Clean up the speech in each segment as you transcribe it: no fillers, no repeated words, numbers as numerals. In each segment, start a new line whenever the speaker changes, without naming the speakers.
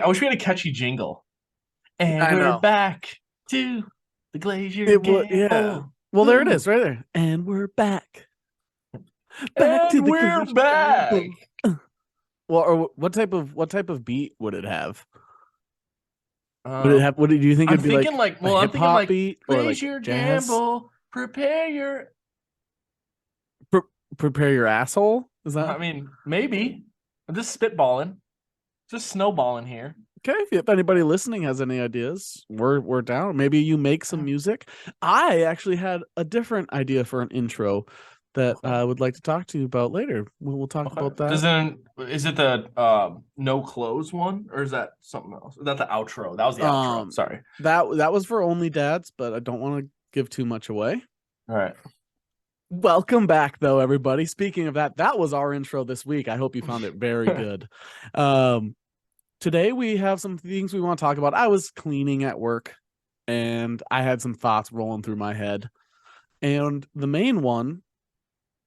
I wish we had a catchy jingle. And
I
we're
know.
back to the Glacier
It would, yeah.
Gamble.
Well, there it
Ooh.
is, right there. And we're back. Back to
And
the
we're
Glacier
back.
Gamble. Well, or what type of beat would it have? Would it
Um,
have? What did you think
I'm
it'd be
thinking
like?
like,
A
well, I'm
hip
thinking
hop
like
beat or like
Glacier
jazz?
Gamble. Prepare your.
Pre- Prepare your asshole. Is that
I mean, maybe. I'm just spitballing, just snowballing here.
okay? If anybody listening has any ideas, we're down. Maybe you make some music. I actually had a different idea for an intro that
Okay.
I would like to talk to you about later. We'll talk
Okay.
about that.
Does then is it the no clothes one or is that something else? Is that the outro? That was the outro.
Um,
Sorry.
that was for only dads, but I don't want to give too much away.
All right.
Welcome back, though, everybody. Speaking of that, that was our intro this week. I hope you found it very good. Um, Today we have some things we want to talk about. I was cleaning at work, and I had some thoughts rolling through my head, and the main one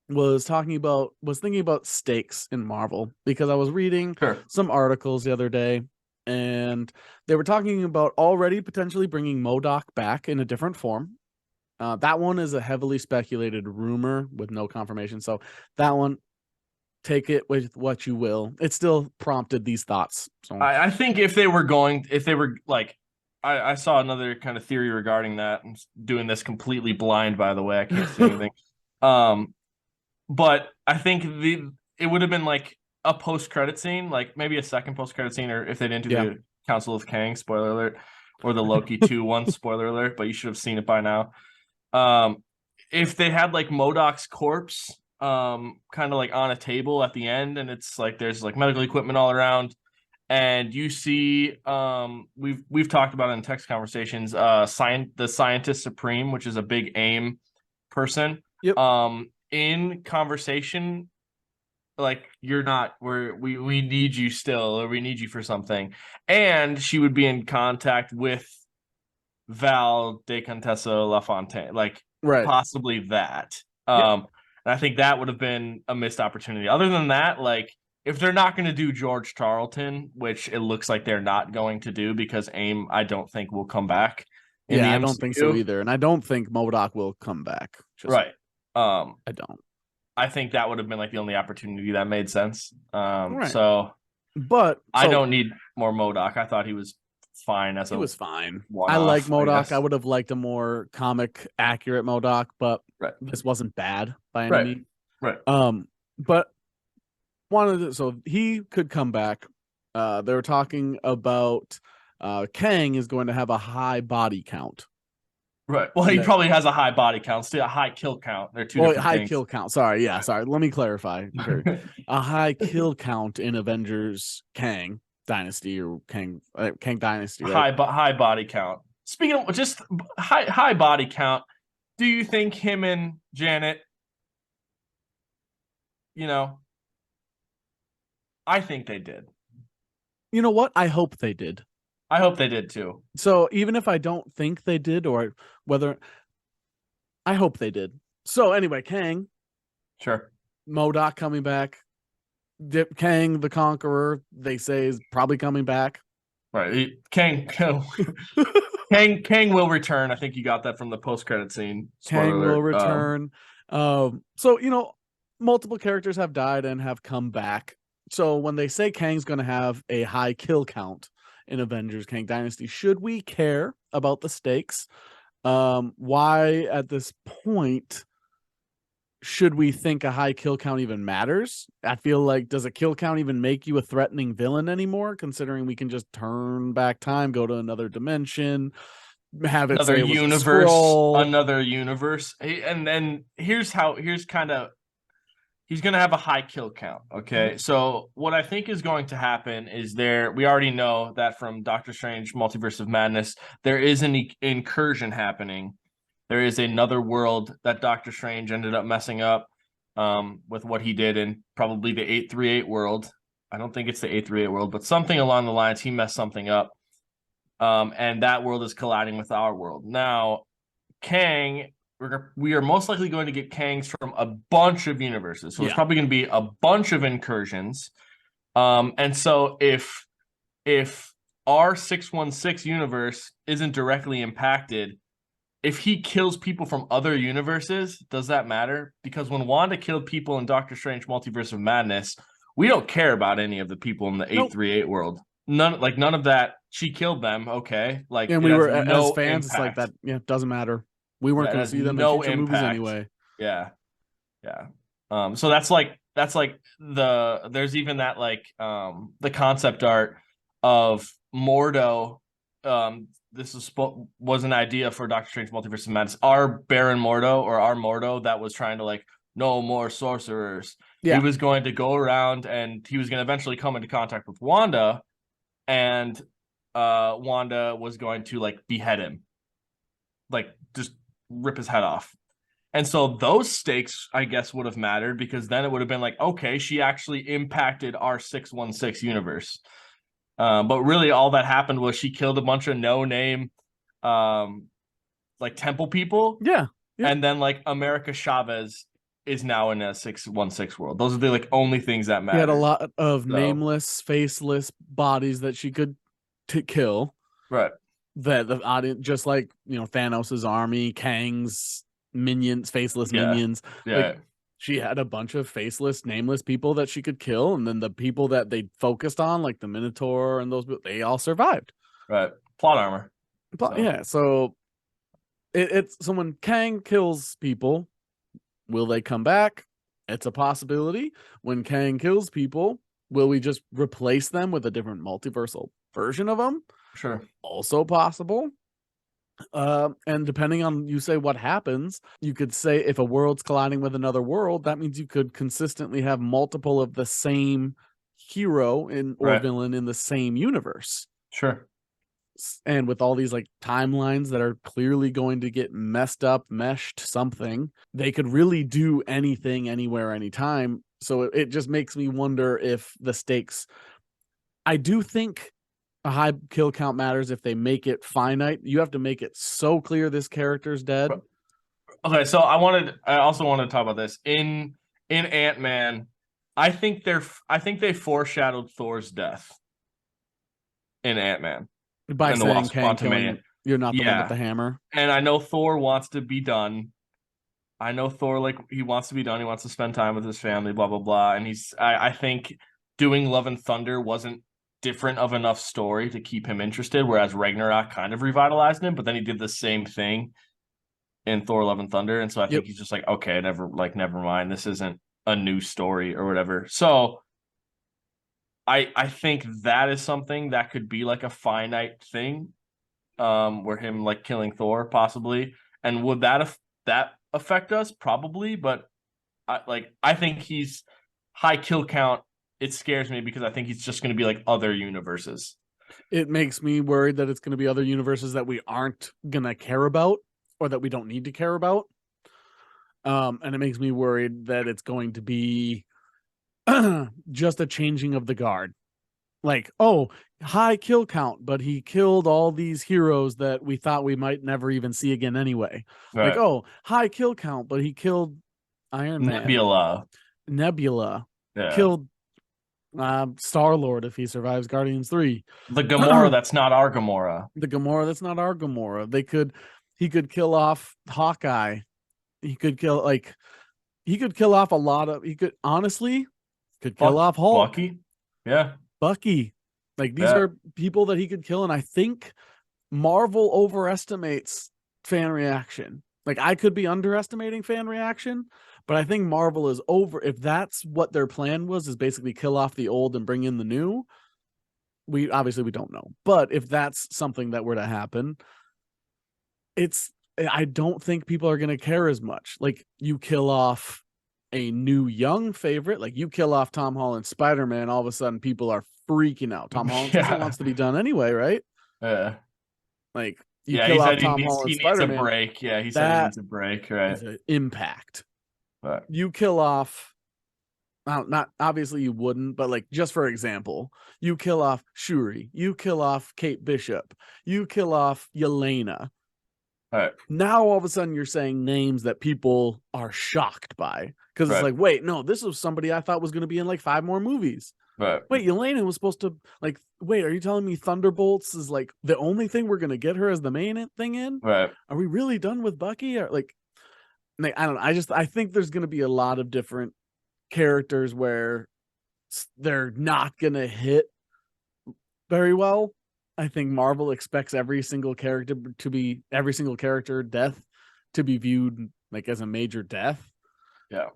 was thinking about stakes in Marvel because I was reading
Sure.
some articles the other day, and they were talking about already potentially bringing M.O.D.O.K back in a different form. That one is a heavily speculated rumor with no confirmation. So that one, take it with what you will. It still prompted these thoughts. So
I think if they were like, I saw another kind of theory regarding that. I'm doing this completely blind, by the way. I can't see anything. Um, but I think it would have been like a post credit scene, like maybe a second post credit scene, or if they didn't do
yeah,
the Council of Kang, spoiler alert, or the Loki 2 one, spoiler alert, but you should have seen it by now. Um, if they had like M.O.D.O.K's corpse, kind of like on a table at the end, and it's like there's like medical equipment all around, and you see, we've talked about it in text conversations, the scientist supreme, which is a big AIM person,
yep,
in conversation, like you're not where we need you still, or we need you for something, and she would be in contact with Val de Contessa LaFontaine, like
right.
possibly that.
Yep.
And I think that would have been a missed opportunity. Other than that, like if they're not going to do George Charlton, which it looks like they're not going to do because AIM, I don't think will come back in the
Yeah, I don't think so
MCU.
either. And I don't think M.O.D.O.K will come back. Just,
Right. Um,
I don't.
I think that would have been like the only opportunity that made sense.
Right.
So
But
I
so
don't need more M.O.D.O.K. I thought he was fine as
he
a
was fine. I like
one-off, I
M.O.D.O.K. I
guess.
would have liked a more comic accurate M.O.D.O.K, but
Right.
this wasn't bad by any
Right.
means.
Right.
But wanted to, so he could come back. They were talking about Kang is going to have a high body count.
Right. Well, he
That
probably has a high body count, still a high kill count. They're two
well,
different
high
things.
kill count. Sorry, yeah,
Right.
sorry. Let me clarify. A high kill count in Avengers Kang Dynasty or Kang Dynasty, right?
High body count. Speaking of just high body count, do you think him and Janet, you know, I think they did.
You know what? I hope they did.
I hope they did too.
So even if I don't think they did, or whether I hope they did. So anyway, Kang,
Sure.
M.O.D.O.K coming back. Kang the Conqueror, they say, is probably coming back.
Right. Kang will return. I think you got that from the post credit scene. Spoiler
Kang will
alert.
return. So multiple characters have died and have come back. So when they say Kang's going to have a high kill count in Avengers Kang Dynasty, should we care about the stakes? Why at this point should we think a high kill count even matters? I feel like, does a kill count even make you a threatening villain anymore? Considering we can just turn back time, go to another dimension, have it say it was a Skrull.
Another universe. And then here's kind of he's going to have a high kill count.
Mhm.
Okay. So what I think is going to happen is we already know that from Doctor Strange Multiverse of Madness, there is an incursion happening. There is another world that Doctor Strange ended up messing up with what he did in probably the 838 world. I don't think it's the 838 world, but something along the lines, he messed something up. And that world is colliding with our world. Now, Kang, we are most likely going to get Kangs from a bunch of universes. So it's
Yeah.
probably going to be a bunch of incursions. And so if our 616 universe isn't directly impacted. If he kills people from other universes, does that matter? Because when Wanda killed people in Doctor Strange Multiverse of Madness, we don't care about any of the people in the
Nope.
838 world. None of that. She killed them, okay? Like,
And
it
we
has
were as
no
fans, it's like
impact.
that. Yeah, doesn't matter. We weren't
Yeah, it
going to
has
see them in
no
future movies
impact.
anyway.
Yeah. Yeah. So that's like there's even that like the concept art of Mordo. This was an idea for Doctor Strange Multiverse of Madness. Our Baron Mordo, or our Mordo that was trying to like no more sorcerers. He
Yeah.
was going to go around and he was going to eventually come into contact with Wanda, and Wanda was going to like behead him, like just rip his head off. And so those stakes, I guess, would have mattered, because then it would have been like, okay, she actually impacted our 616 universe. But really, all that happened was she killed a bunch of no-name, like temple people.
Yeah.
And then like America Chavez is now in a 616 world. Those are the like only things that matter.
He had a lot of nameless, faceless bodies that she could kill.
Right.
That the audience, just like Thanos's army, Kang's minions, faceless minions.
Yeah.
Like, she had a bunch of faceless, nameless people that she could kill, and then the people that they focused on, like the Minotaur and those, they all survived.
Right. Plot armor.
But yeah, so it's so when Kang kills people, will they come back? It's a possibility. When Kang kills people, will we just replace them with a different multiversal version of them?
Sure.
Also possible. And depending on you say what happens, you could say if a world's colliding with another world, that means you could consistently have multiple of the same hero or villain in the same universe.
Sure.
And with all these like timelines that are clearly going to get messed up, meshed something, they could really do anything, anywhere, anytime. So it just makes me wonder if the stakes. I do think a high kill count matters if they make it finite. You have to make it so clear this character's dead.
Okay, so I also wanted to talk about this in Ant-Man. I think they foreshadowed Thor's death in Ant-Man
by saying Kang killing, you're not the one with the hammer.
And I know Thor wants to be done. I know Thor, like, he wants to be done. He wants to spend time with his family, blah blah blah. And I think doing Love and Thunder wasn't different of enough story to keep him interested, whereas Ragnarok kind of revitalized him, but then he did the same thing in Thor Love and Thunder, and so I think he's just like, okay, never mind, this isn't a new story or whatever. So I think that is something that could be like a finite thing, where him like killing Thor possibly. And would that affect us? Probably, but I think he's high kill count. It scares me because I think he's just going to be like other universes.
It makes me worried that it's going to be other universes that we aren't going to care about, or that we don't need to care about. And it makes me worried that it's going to be just a changing of the guard. Like, oh, high kill count, but he killed all these heroes that we thought we might never even see again anyway. Right. Like, oh, high kill count, but he killed Iron Man. Nebula. Yeah. Killed Star-Lord if he survives Guardians 3.
The Gamora that's not our Gamora.
The Gamora that's not our Gamora. He could kill off Hawkeye. He could kill off a lot of, honestly kill off Hulk.
Bucky. Yeah.
Bucky. Like, these are people that he could kill, and I think Marvel overestimates fan reaction. Like, I could be underestimating fan reaction, but I think Marvel is if that's what their plan was, is basically kill off the old and bring in the new. We don't know. But if that's something that were to happen, I don't think people are going to care as much. Like, you kill off a new young favorite, like you kill off Tom Holland's Spider-Man, all of a sudden people are freaking out. Tom Holland wants to be done anyway, right?
Yeah.
Like, you kill off Tom Holland's Spider-Man.
He needs a break. Yeah, he said he needs a break, right?
Impact.
Right.
You kill off, not obviously you wouldn't, but like, just for example, you kill off Shuri, you kill off Kate Bishop, you kill off Yelena.
Right.
Now all of a sudden you're saying names that people are shocked by, because it's like, wait, no, this was somebody I thought was going to be in like 5 more movies.
But
Wait, Yelena was supposed to like. Wait, are you telling me Thunderbolts is like the only thing we're gonna get her as the main thing in?
right.
Are we really done with Bucky? Or like I don't know. I think there's gonna be a lot of different characters where they're not gonna hit very well. I think Marvel expects every single character death to be viewed like as a major death.
Yeah.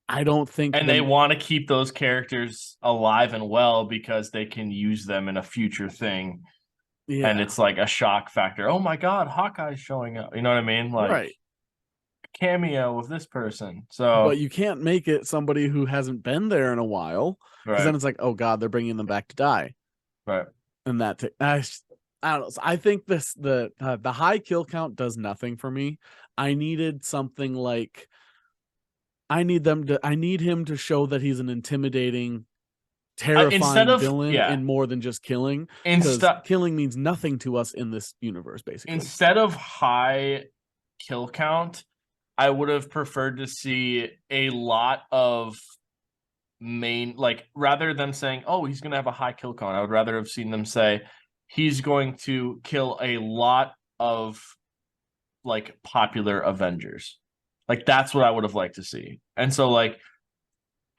I don't think
And they want to keep those characters alive and well because they can use them in a future thing.
yeah.
And it's like a shock factor. Oh my God, Hawkeye's showing up. You know what I mean? Like
right.
cameo of this person. So
But you can't make it somebody who hasn't been there in a while, because then
right,
it's like, oh God, they're bringing them back to die,
right.
and I don't know. So I think the high kill count does nothing for me. I needed something like I need him to show that he's an intimidating,
Instead
terrifying
of
villain in more than just killing, because
instead
killing means nothing to us in this universe, basically.
instead of high kill count, I would have preferred to see a lot of main, like rather than saying, oh, he's gonna have a high kill count, I would rather have seen them say he's going to kill a lot of like popular Avengers. Like that's what I would have liked to see. And so like,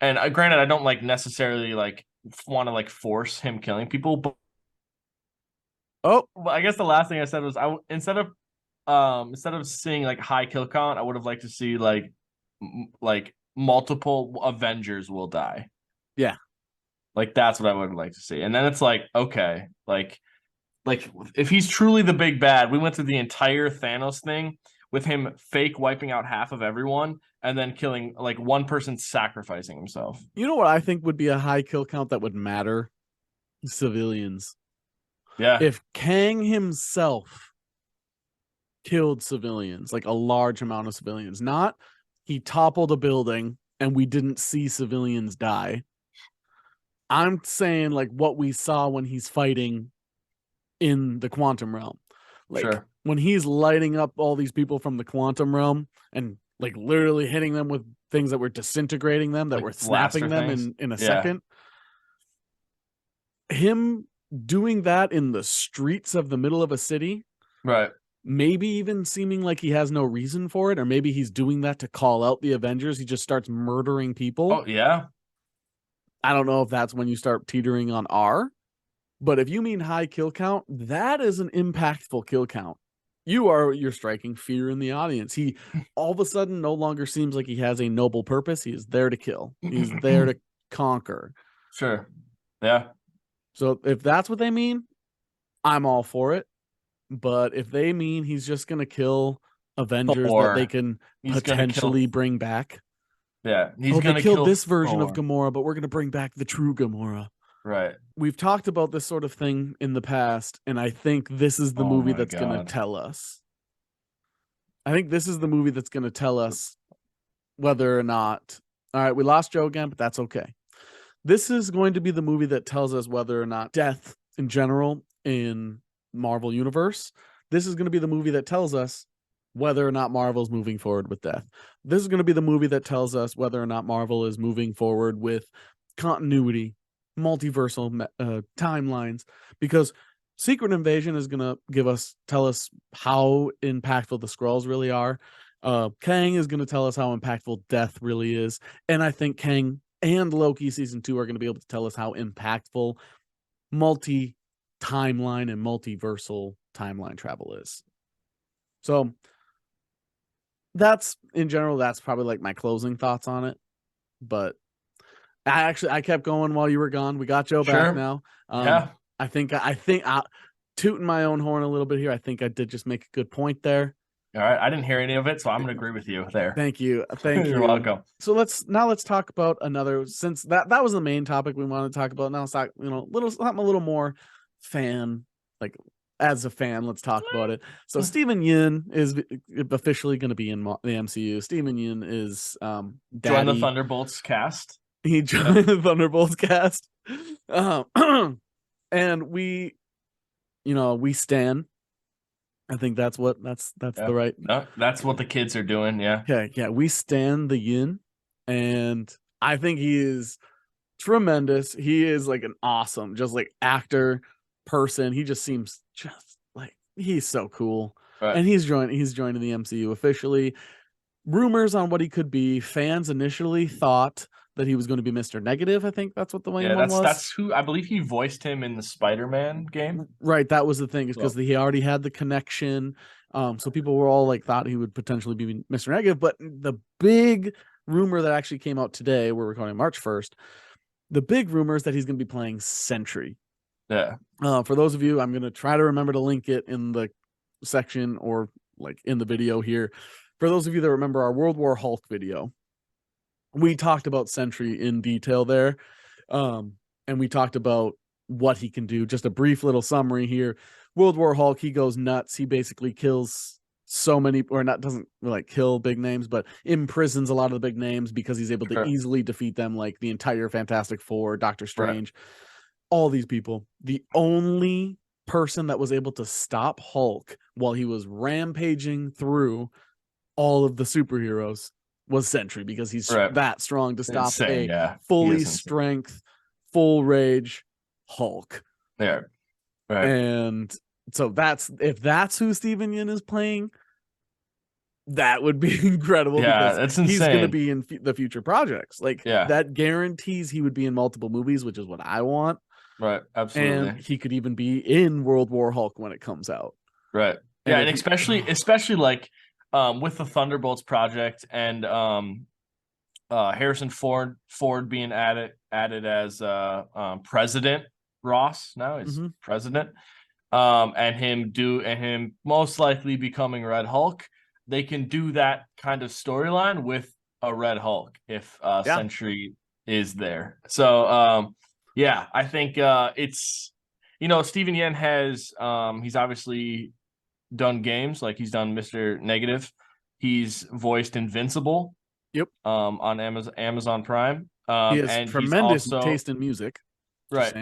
and granted, I don't like necessarily like want to like force him killing people, but
Oh,
I guess the last thing I said was instead of seeing like high kill count, I would have liked to see like multiple Avengers will die.
yeah.
Like that's what I would like to see. And then it's like, okay, like if he's truly the big bad, we went through the entire Thanos thing with him fake wiping out half of everyone and then killing like one person sacrificing himself.
You know what I think would be a high kill count that would matter? Civilians.
Yeah.
If Kang himself killed civilians, like a large amount of civilians, not he toppled a building and we didn't see civilians die. I'm saying like what we saw when he's fighting in the quantum realm. Like
Sure.
when he's lighting up all these people from the quantum realm and like literally hitting them with things that were disintegrating them, that
Like
were snapping them
things.
in a
Yeah.
second. Him doing that in the streets of the middle of a city,
Right.
maybe even seeming like he has no reason for it, or maybe he's doing that to call out the Avengers. He just starts murdering people.
Oh yeah.
I don't know if that's when you start teetering on R, but if you mean high kill count, that is an impactful kill count. You're striking fear in the audience. He all of a sudden no longer seems like he has a noble purpose. He is there to kill. He's there to conquer.
Sure. Yeah.
So if that's what they mean, I'm all for it. But if they mean he's just going to kill Avengers that they can potentially bring back.
Yeah.
They killed this version of Gamora, but we're going to bring back the true Gamora.
Right.
We've talked about this sort of thing in the past, and I think this is the movie that's going to tell us. I think this is the movie that's going to tell us whether or not, all right, we lost Joe again, but that's okay. This is going to be the movie that tells us whether or not death in general in Marvel Universe. This is going to be the movie that tells us whether or not Marvel's moving forward with death. This is going to be the movie that tells us whether or not Marvel is moving forward with continuity, multiversal timelines, because Secret Invasion is going to tell us how impactful the Skrulls really are. Kang is going to tell us how impactful death really is. And I think Kang and Loki season 2 are going to be able to tell us how impactful multi-timeline and multiversal timeline travel is. So that's, in general, that's probably like my closing thoughts on it. But I kept going while you were gone. We got Joe back now.
Yeah.
I think tooting my own horn a little bit here. I think I did just make a good point there.
All right. I didn't hear any of it, so I'm going to agree with you there.
Thank you. Thank you.
You're welcome.
So let's talk about another, since that was the main topic we wanted to talk about. Now let's talk, something a little more fan, like as a fan, let's talk about it. So Steven Yeun is officially going to be in the MCU. Steven Yeun is
join the Thunderbolts cast.
He joined the Thunderbolts cast. And we stan. I think that's the right.
No, that's what the kids are doing. Yeah.
Okay. Yeah. We stan the Yin, and I think he is tremendous. He is like an awesome, just like actor, person. He just seems just like he's so cool.
Right.
And he's joining the MCU officially. Rumors on what he could be. Fans initially thought that he was going to be Mr. Negative. I think that's what the main
Yeah,
one was.
that's who I believe he voiced him in the Spider-Man game.
Right, that was the thing, is because
Well,
he already had the connection. So people were all like thought he would potentially be Mr. Negative. But the big rumor that actually came out today, we're recording March 1st, the big rumor is that he's going to be playing Sentry.
yeah.
For those of you, I'm going to try to remember to link it in the section or like in the video here. For those of you that remember our World War Hulk video, we talked about Sentry in detail there. And we talked about what he can do. Just a brief little summary here. World War Hulk, he goes nuts. He basically kills so many, or not, doesn't like kill big names, but imprisons a lot of the big names because he's able to easily defeat them, like the entire Fantastic Four, Doctor Strange, all these people. The only person that was able to stop Hulk while he was rampaging through all of the superheroes was Sentry, because he's that strong to stop fully strength, full rage Hulk.
Yeah. Right.
And so if that's who Steven Yeun is playing, that would be incredible.
Yeah,
because
that's insane.
He's going to be in the future projects. Like that guarantees he would be in multiple movies, which is what I want.
Right. Absolutely.
And he could even be in World War Hulk when it comes out.
Right. Yeah, and especially like with the Thunderbolts project and Harrison Ford being added as President Ross now is president, and him most likely becoming Red Hulk. They can do that kind of storyline with a Red Hulk if Sentry is there. So yeah, I think it's, Steven Yeun has he's obviously done games, like he's done Mr. Negative. He's voiced Invincible.
Yep.
On Amazon Prime.
He has
and
tremendous
he's also,
taste in music.
Right.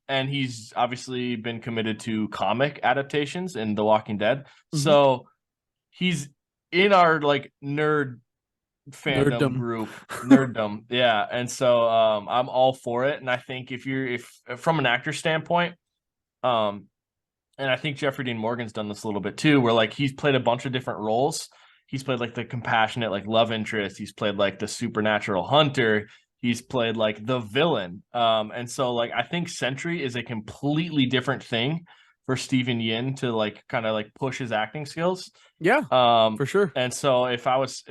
And he's obviously been committed to comic adaptations in The Walking Dead. So he's in our like nerd fandom group, nerddom. Yeah. And so I'm all for it. And I think if from an actor standpoint, and I think Jeffrey Dean Morgan's done this a little bit too, where like he's played a bunch of different roles. He's played like the compassionate, like love interest. He's played like the supernatural hunter. He's played like the villain. And so like I think Sentry is a completely different thing for Steven Yeun to like kind of like push his acting skills.
Yeah. For sure.
And so if I was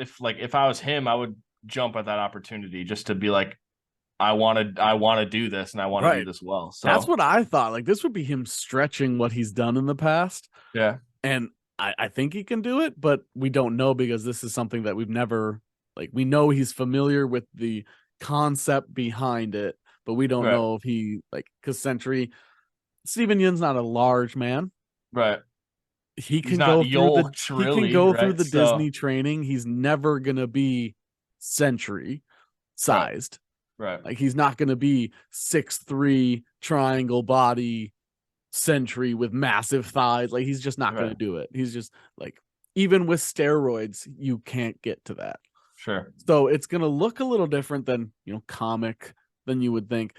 him, I would jump at that opportunity just to be like, I want to do this and I want to do this well. So
that's what I thought. Like this would be him stretching what he's done in the past.
Yeah.
And I think he can do it, but we don't know, because this is something that we've never, like, we know he's familiar with the concept behind it, but we don't know if he, like, because Steven Yeun's not a large man.
Right.
He can go through the Disney training. He's never going to be Sentry sized.
Right.
Like he's not going to be 6'3" triangle body Sentry with massive thighs. Like he's just not going to do it. He's just like, even with steroids, you can't get to that.
Sure.
So it's going to look a little different than, comic than you would think.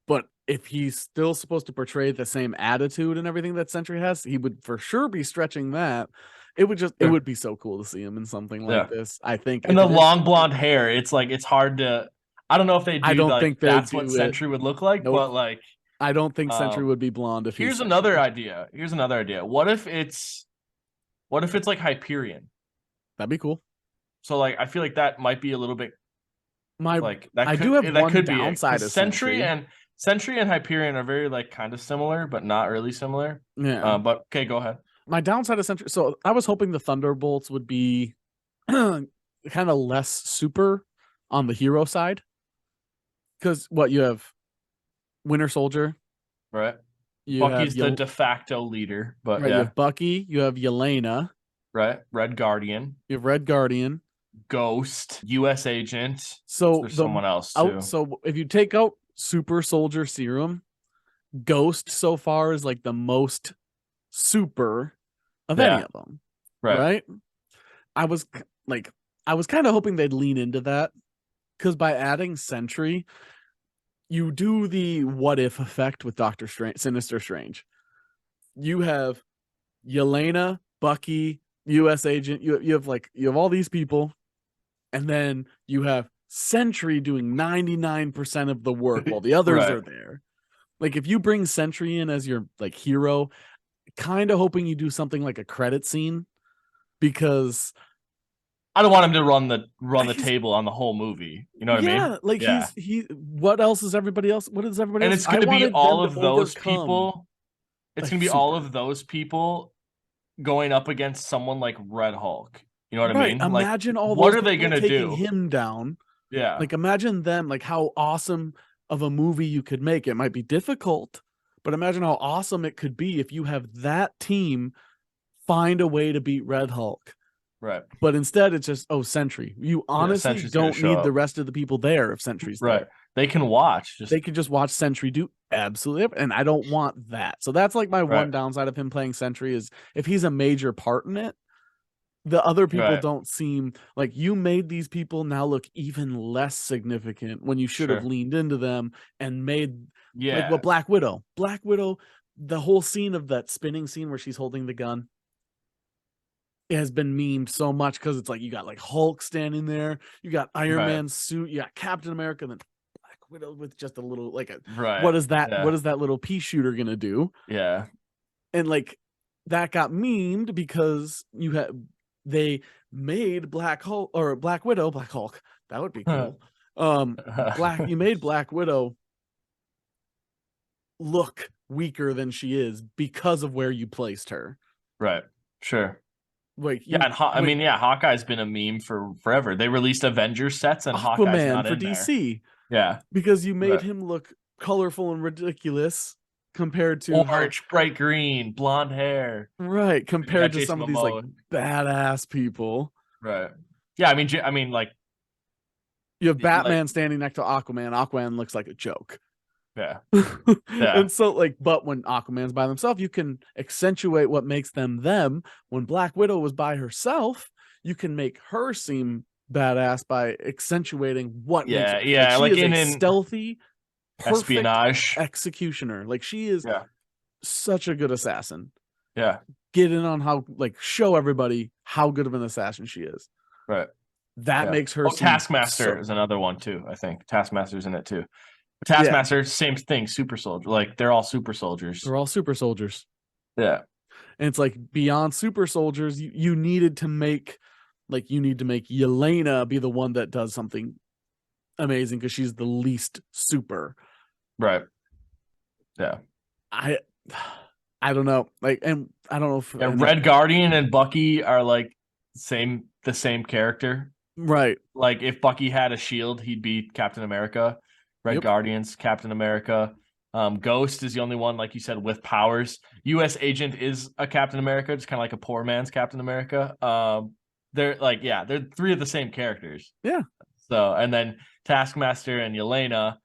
But if he's still supposed to portray the same attitude and everything that Sentry has, he would for sure be stretching that. It would be so cool to see him in something like this. I think.
And the long blonde hair, it's like, it's hard to, I don't know if they do. I don't think that's what Sentry would look like, but like,
I don't think Sentry would be blonde. If
here's another idea. What if it's like Hyperion?
That'd be cool.
So like, I feel like that might be a little bit like that.
I do have one downside of
Sentry and Hyperion are very like kind of similar, but not really similar.
Yeah.
But okay, go ahead.
My downside of Sentry. So I was hoping the Thunderbolts would be kind of less super on the hero side, because what you have. Winter Soldier,
right? Bucky's the de facto leader, but
you have Bucky, you have Yelena,
right? Red Guardian,
you have Red Guardian,
Ghost, U.S. Agent.
So
there's someone else too.
So if you take out Super Soldier Serum, Ghost so far is like the most super of any of them, right? I was kind of hoping they'd lean into that, because by adding Sentry, you do the what if effect with Doctor Strange, Sinister Strange. You have Yelena, Bucky, U.S. Agent. You have all these people, and then you have Sentry doing 99% of the work while the others
Right.
are there. Like if you bring Sentry in as your like hero, kind of hoping you do something like a credit scene, because
I don't want him to run the table on the whole movie. You know what I mean?
like
Yeah.
what else is everybody else? What is everybody
And
else?
it's
I
going to be
wanted them
all
to
of those
overcome
people. It's
a
going to be all
super.
of those people going up against someone like Red Hulk. You know what I
Right.
mean? Like,
Imagine all
what
those
are they
people
going to
taking
do?
him down.
Yeah.
Like imagine them, like how awesome of a movie you could make. It might be difficult, but imagine how awesome it could be if you have that team find a way to beat Red Hulk.
Right.
But instead it's just, oh, Sentry. You
Yeah.
honestly
Sentry's going to
don't
show
need the
up.
rest of the people there if Sentry's
Right.
there.
They can watch.
They could just watch Sentry do absolutely everything, and I don't want that. So that's like my one downside of him playing Sentry is if he's a major part in it, the other people don't seem like you made these people now look even less significant when you should have leaned into them and made like what Black Widow, the whole scene of that spinning scene where she's holding the gun. It has been memed so much because it's like you got like Hulk standing there, you got Iron Man's suit, you got Captain America, then Black Widow with just a little like a what is that? What is that little pea shooter gonna do?
Yeah.
And like that got memed because they made Black Hulk or Black Widow, Black Hulk. That would be cool. You made Black Widow look weaker than she is because of where you placed her.
Right. Sure.
Like
Hawkeye's been a meme for forever. They released Avengers sets and Hawkeye's not
for
in
DC.
There. Yeah.
Because you made him look colorful and ridiculous compared to
orange, bright green, blonde hair.
Right, compared to some of these like badass people.
Right. Yeah, I mean, like
you have Batman standing next to Aquaman. Aquaman looks like a joke.
Yeah.
And so like, but when Aquaman's by themselves, you can accentuate what makes them them. When Black Widow was by herself, you can make her seem badass by accentuating what makes her. Like she is a stealthy, perfect
espionage
executioner. Like she is such a good assassin.
Yeah.
Get in on how like show everybody how good of an assassin she is.
Right.
That makes her
Taskmaster is another one too, I think. Taskmaster's in it too. Taskmaster, same thing, super soldier. Like they're all super soldiers.
They're all super soldiers.
Yeah.
And it's like beyond super soldiers, you needed to make Yelena be the one that does something amazing because she's the least super.
Right. Yeah.
I don't know. Like, and I don't know if
Red Guardian and Bucky are like the same character.
Right.
Like if Bucky had a shield, he'd be Captain America. Red Guardian's Captain America. Ghost is the only one, like you said, with powers. U.S. Agent is a Captain America, just kind of like a poor man's Captain America. They're three of the same characters.
Yeah.
So, and then Taskmaster and Yelena,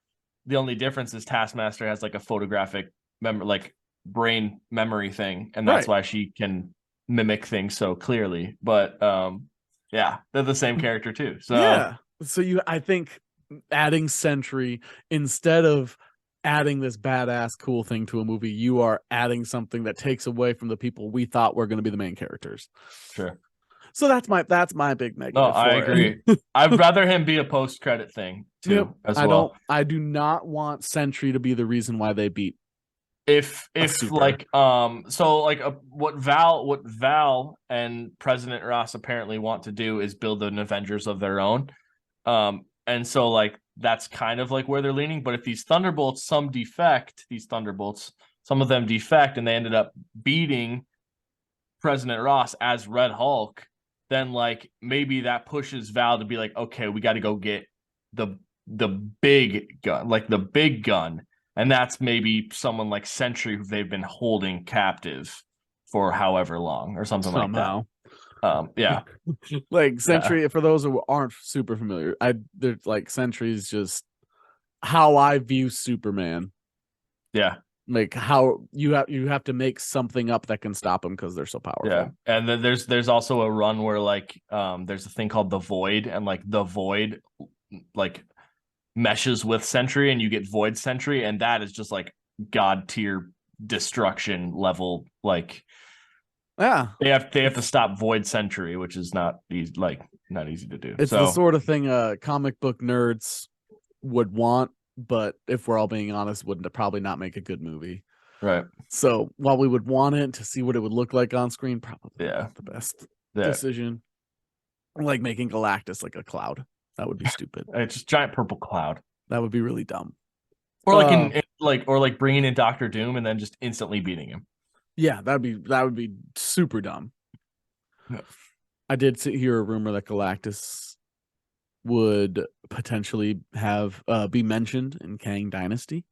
the only difference is Taskmaster has like a photographic brain memory thing, and that's why she can mimic things so clearly. But they're the same character too. So
I think adding Sentry instead of adding this badass cool thing to a movie, you are adding something that takes away from the people we thought were going to be the main characters.
Sure.
So that's my big negative.
Oh, I agree. I'd rather him be a post-credit thing too.
I do not want Sentry to be the reason why they beat.
What Val and President Ross apparently want to do is build an Avengers of their own. And so like that's kind of like where they're leaning. But if these Thunderbolts, some of them defect and they ended up beating President Ross as Red Hulk, then like maybe that pushes Val to be like, okay, we got to go get the big gun. And that's maybe someone like Sentry who they've been holding captive for however long or something like that.
Like Sentry, for those who aren't super familiar, there's like Sentry's just how I view Superman.
Yeah.
Like how you have to make something up that can stop them because they're so powerful.
Yeah. And then there's also a run where like there's a thing called the Void, and like the Void like meshes with Sentry, and you get Void Sentry, and that is just like god tier destruction level. Like,
Yeah,
they have to stop Void Sentry, which is not easy, not easy to do.
it's the sort of thing comic book nerds would want, but if we're all being honest, wouldn't probably not make a good movie.
Right.
So while we would want it to see what it would look like on screen, probably not the best decision. Like making Galactus like a cloud. That would be stupid.
It's just giant purple cloud.
That would be really dumb.
Or like bringing in Doctor Doom and then just instantly beating him.
Yeah, that would be super dumb.
Yeah.
I did hear a rumor that Galactus would potentially have be mentioned in Kang Dynasty.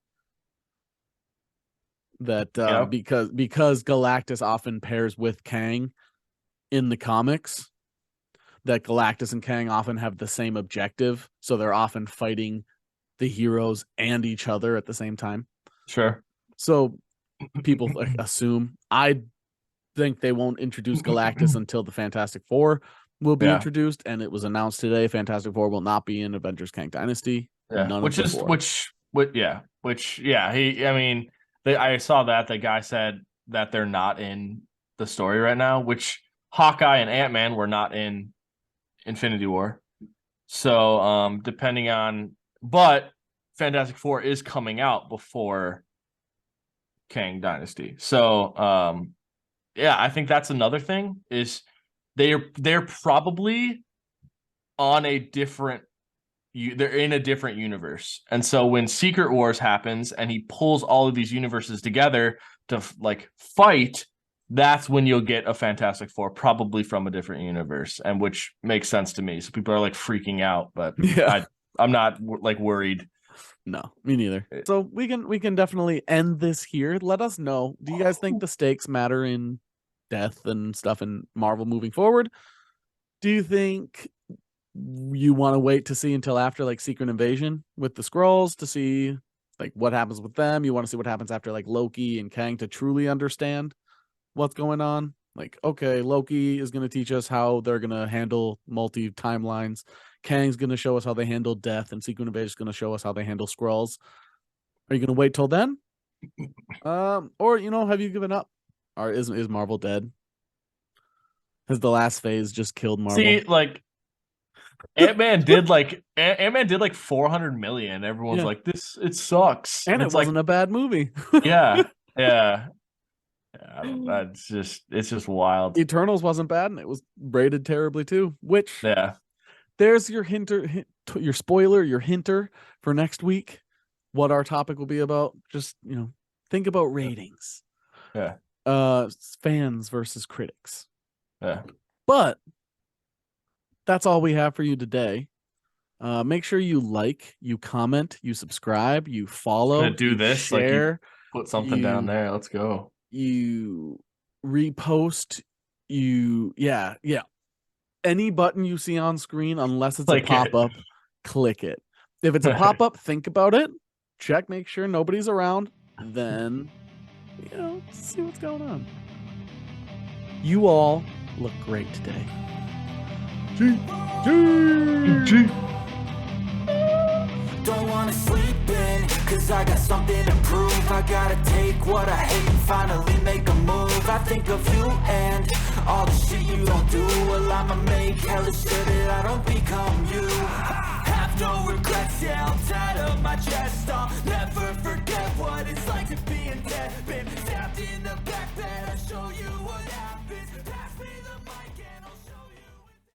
That because Galactus often pairs with Kang in the comics, that Galactus and Kang often have the same objective, so they're often fighting the heroes and each other at the same time.
Sure.
So people assume. I think they won't introduce Galactus until the Fantastic Four will be introduced, and it was announced today Fantastic Four will not be in Avengers Kang Dynasty.
Yeah, I saw that the guy said that they're not in the story right now, which Hawkeye and Ant-Man were not in Infinity War. So but Fantastic Four is coming out before Kang Dynasty. So I think that's another thing, is they're probably on they're in a different universe. And so when Secret Wars happens and he pulls all of these universes together to like fight, that's when you'll get a Fantastic Four, probably from a different universe, and which makes sense to me. So people are like freaking out, but I'm not like worried.
No, me neither. So we can definitely end this here. Let us know. Do you guys think the stakes matter in death and stuff in Marvel moving forward? Do you think you want to wait to see until after like Secret Invasion with the Skrulls to see like what happens with them? You want to see what happens after like Loki and Kang to truly understand what's going on? Like, okay, Loki is going to teach us how they're going to handle multi-timelines. Kang's going to show us how they handle death, and Secret Invasion is going to show us how they handle Skrulls. Are you going to wait till then? Or, have you given up? Or is Marvel dead? Has the last phase just killed Marvel?
See, like, Ant-Man did like 400 million. Everyone's like, it sucks.
And it wasn't a bad movie.
Yeah. It's just wild.
Eternals wasn't bad, and it was rated terribly too. Which there's your your spoiler, your hinter for next week. What our topic will be about. Just think about ratings.
Yeah.
Fans versus critics.
Yeah.
But that's all we have for you today. Make sure you like, you comment, you subscribe, you follow, share,
put something down there. Let's go.
You repost, any button you see on screen, unless it's a pop-up, click it. If it's a pop-up, think about it, make sure nobody's around, then see what's going on. You all look great today. G.
Don't wanna sleep in, cause I got something to prove. I gotta take what I hate and finally make a move. I think of you and all the shit you don't do. Well, I'ma make hella sure that I don't become you. Have no regrets, yeah, I'm tired of my chest. I'll never forget what it's like to be in debt. Been